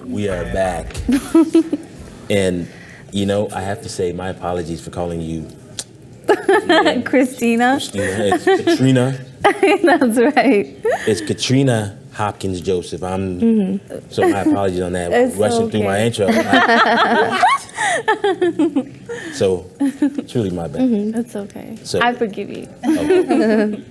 We are back. And, you know, I have to say my apologies for calling you Christina. It's Katrina. That's right. It's Katrina Hopkins Joseph. So my apologies on that. It's Rushing through my intro. So, truly my bad. That's okay. So, I forgive you. okay.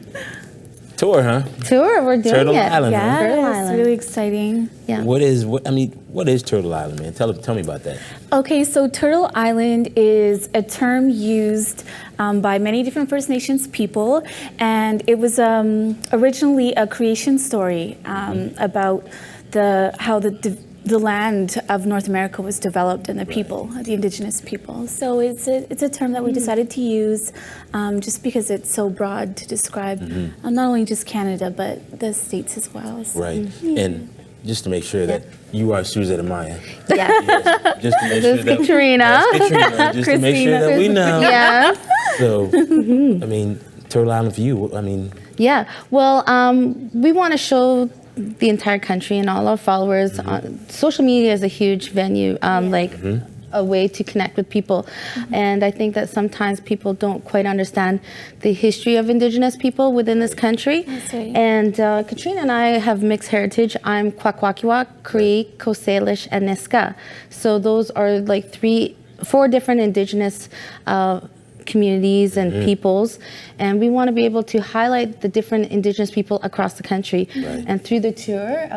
Tour, huh? Tour, we're doing Turtle it. Island, huh? Yeah, Turtle it's Island. really exciting. Yeah. What is Turtle Island, man? Tell me about that. Okay, so Turtle Island is a term used by many different First Nations people, and it was originally a creation story about how the land of North America was developed and the people, the indigenous people. So it's a term that we decided to use just because it's so broad to describe not only just Canada, but the States as well. So, Right. And just to make sure that you are Suzette Amaya. Yeah. Yes. Just to make sure that Katrina. That's Katrina. Just to make sure that we know. Yeah. So, I mean, Turtle Island for you, I mean. Yeah. Well, we want to show the entire country and all our followers. Social media is a huge venue, a way to connect with people. And I think that sometimes people don't quite understand the history of Indigenous people within this country. That's right. And Katrina and I have mixed heritage. I'm Kwakwakiwak, Cree, Coast and Niska. So those are like 4 different Indigenous communities and peoples, and we want to be able to highlight the different Indigenous people across the country. Right. And through the tour,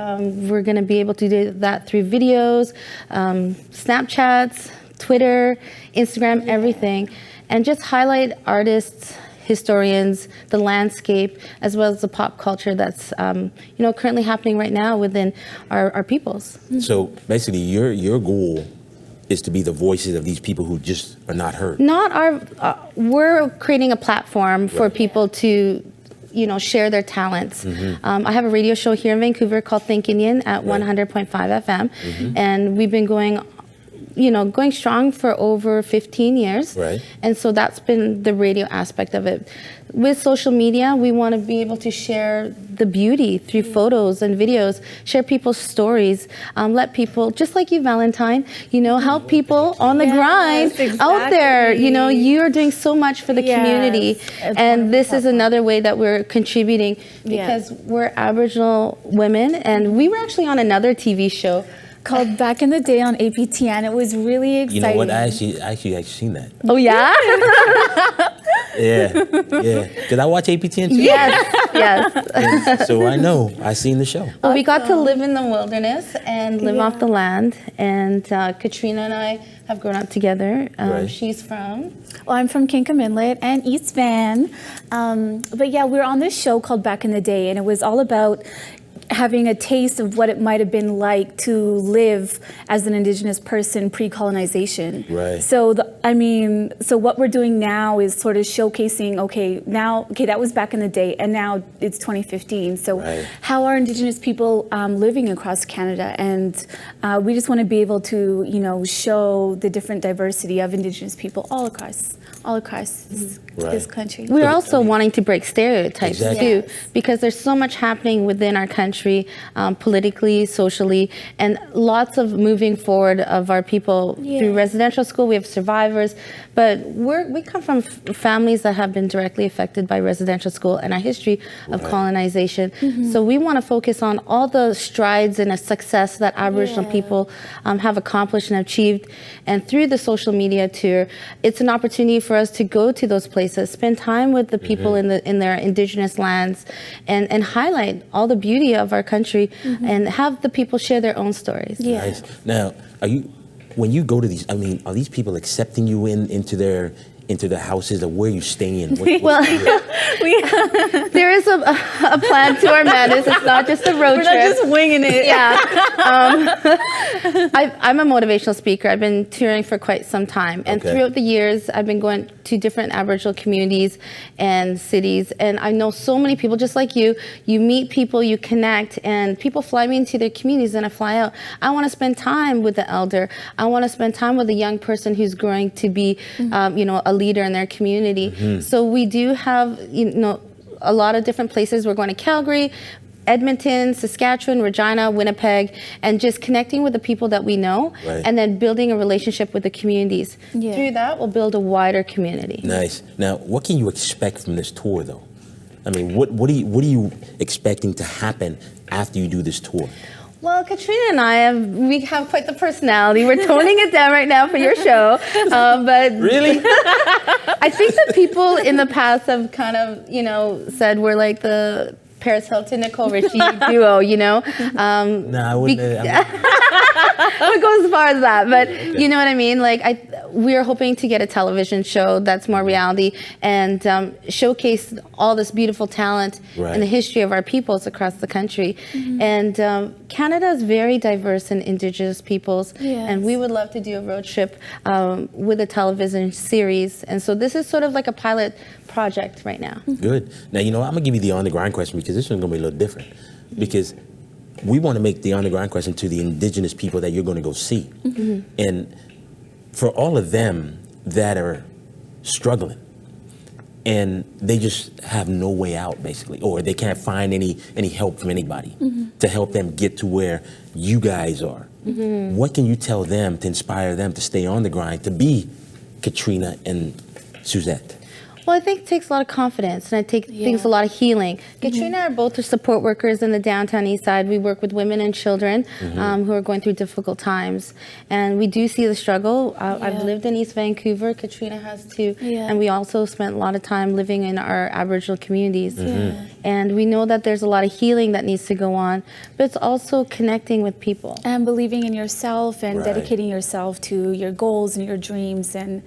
we're going to be able to do that through videos, Snapchats, Twitter, Instagram, everything, and just highlight artists, historians, the landscape, as well as the pop culture that's currently happening right now within our peoples. So basically, your goal is to be the voices of these people who just are not heard. We're creating a platform for people to, share their talents. I have a radio show here in Vancouver called Think Indian at 100.5 FM, and we've been going strong for over 15 years. Right. And so that's been the radio aspect of it. With social media, we want to be able to share the beauty through photos and videos, share people's stories, let people, just like you, Valentine, help people on the grind out there. You're doing so much for the community. And this is another way that we're contributing because we're Aboriginal women, and we were actually on another TV show called Back in the Day on APTN. It was really exciting. You know what? I actually seen that. Oh, yeah? Yeah. Because I watch APTN too. Yes. And so I know. I seen the show. Well, we got to live in the wilderness and live off the land. And Katrina and I have grown up together. She's from? Well, I'm from Kinkham Inlet and East Van. But yeah, we were on this show called Back in the Day, and it was all about having a taste of what it might have been like to live as an Indigenous person pre-colonization. Right. So so what we're doing now is sort of showcasing, that was back in the day, and now it's 2015. So how are Indigenous people living across Canada? And we just want to be able to, show the different diversity of Indigenous people all across this country. We're also wanting to break stereotypes too, Yes. because there's so much happening within our country, politically, socially, and lots of moving forward of our people through residential school. We have survivors, but we come from families that have been directly affected by residential school and our history of colonization. So we want to focus on all the strides and a success that Aboriginal people have accomplished and achieved. And through the social media tour, it's an opportunity for us to go to those places, spend time with the people in their Indigenous lands, and highlight all the beauty of our country, and have the people share their own stories. Nice. Now, when you go to these, are these people accepting you into the houses, or where you staying? Well, there is a plan to our madness. It's not just a road trip. We're not just winging it. Yeah. I'm a motivational speaker. I've been touring for quite some time. And throughout the years, I've been going to different Aboriginal communities and cities. And I know so many people, just like you. You meet people, you connect, and people fly me into their communities, and I fly out. I want to spend time with the elder. I want to spend time with a young person who's growing to be, a leader in their community. So we do have, a lot of different places. We're going to Calgary, Edmonton, Saskatchewan, Regina, Winnipeg, and just connecting with the people that we know, Right. and then building a relationship with the communities. Yeah. Through that, we'll build a wider community. Nice. Now, what can you expect from this tour, though? I mean, what are you expecting to happen after you do this tour? Well, Katrina and I we have quite the personality. We're toning it down right now for your show, but Really? I think that people in the past have kind of, said we're like the Paris Hilton, Nicole Richie duo, No, I wouldn't. I would go as far as that, but you know what I mean? Like, we're hoping to get a television show that's more reality and showcase all this beautiful talent Right. and the history of our peoples across the country. And Canada is very diverse in Indigenous peoples, Yes. and we would love to do a road trip with a television series. And so this is sort of like a pilot project right now. Good. Now, I'm going to give you the on-the-grind question because this one's going to be a little different. Because we want to make the on-the-grind question to the Indigenous people that you're going to go see. And for all of them that are struggling and they just have no way out, basically, or they can't find any help from anybody to help them get to where you guys are, what can you tell them to inspire them to stay on the grind, to be Katrina and Suzette? Well, I think it takes a lot of confidence, and I think a lot of healing. Katrina and I are both support workers in the downtown east side. We work with women and children who are going through difficult times, and we do see the struggle. I've lived in East Vancouver. Katrina has too, and we also spent a lot of time living in our Aboriginal communities. And we know that there's a lot of healing that needs to go on, but it's also connecting with people. And believing in yourself and Right. dedicating yourself to your goals and your dreams and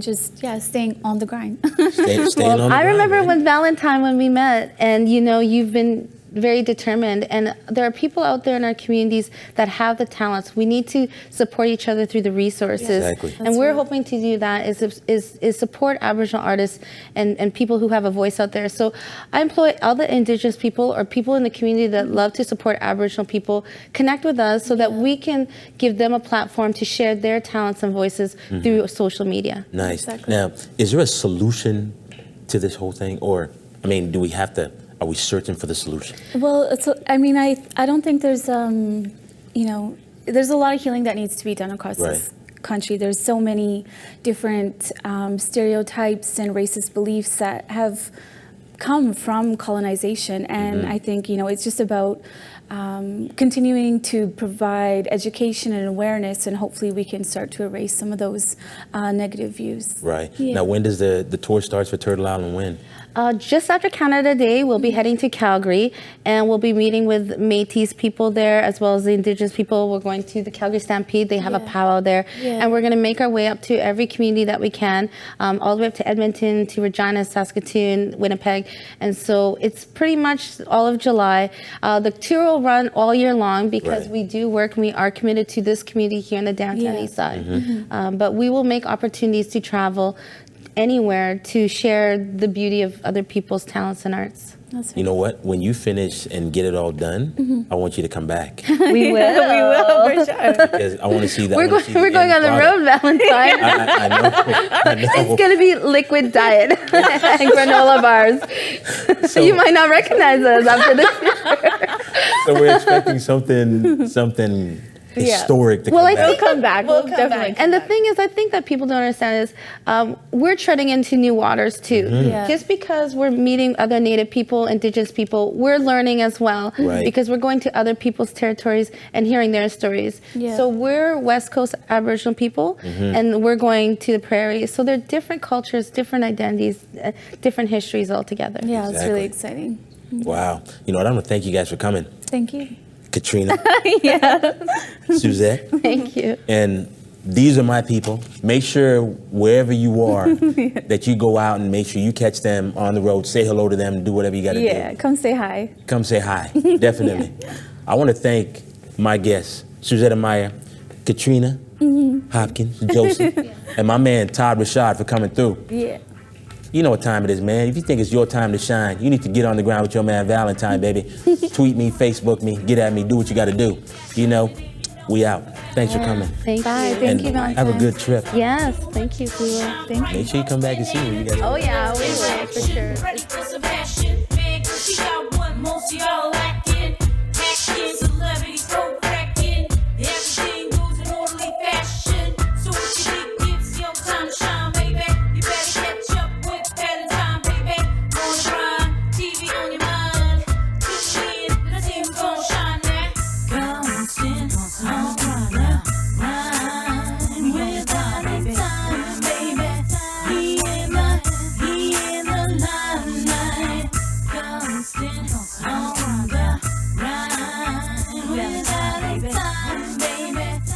just, staying on the grind. Staying on the I grind, remember man. when Valentine, when we met, and you've been very determined, and there are people out there in our communities that have the talents. We need to support each other through the resources. Exactly. And That's we're right. hoping to do that is support Aboriginal artists and people who have a voice out there. So I employ all the Indigenous people or people in the community that love to support Aboriginal people, connect with us so that we can give them a platform to share their talents and voices through social media. Nice. Exactly. Now, is there a solution to this whole thing? Or, are we searching for the solution? Well, I don't think there's, there's a lot of healing that needs to be done across this country. There's so many different stereotypes and racist beliefs that have come from colonization. And I think, it's just about continuing to provide education and awareness, and hopefully we can start to erase some of those negative views. Right. Yeah. Now, when does the tour start for Turtle Island? When? Just after Canada Day, we'll be heading to Calgary, and we'll be meeting with Métis people there as well as the Indigenous people. We're going to the Calgary Stampede. They have a powwow there, and we're going to make our way up to every community that we can, all the way up to Edmonton, to Regina, Saskatoon, Winnipeg, and so it's pretty much all of July. The tour will run all year long because we do work and we are committed to this community here in the downtown east side. But we will make opportunities to travel anywhere to share the beauty of other people's talents and arts. That's You know what? When you finish and get it all done, I want you to come back. We will. for sure. Because I want to see that. We're going on the road, Valentine. I know. It's going to be liquid diet and granola bars. So- You might not recognize us after this. So we're expecting something historic to Well, come I back. think Come back. We'll definitely And the thing is, I think that people don't understand is we're treading into new waters too. Yeah. Just because we're meeting other Native people, Indigenous people, we're learning as well. Right. Because we're going to other people's territories and hearing their stories. Yeah. So we're West Coast Aboriginal people, and we're going to the prairies. So they're different cultures, different identities, different histories altogether. Yeah, it's really Exactly. exciting. Wow. You know what? I want to thank you guys for coming. Thank you. Katrina, Suzette, Thank you. and these are my people. Make sure wherever you are that you go out and make sure you catch them on the road, say hello to them, do whatever you got to Yeah, do. come say hi. Come say hi, definitely. I want to thank my guests, Suzette Amaya, Katrina, Hopkins, Joseph, and my man Todd Rashad for coming through. Yeah. You know what time it is, man. If you think it's your time to shine, you need to get on the ground with your man Valentine, baby. Tweet me, Facebook me, get at me, do what you got to do. We out. Thanks for coming. Thank Bye. you. Thank And you, Valentine. have a good trip. Yes, thank you. We will. Thank you. Make sure you come back and see what you got to do. Oh yeah, we will for sure.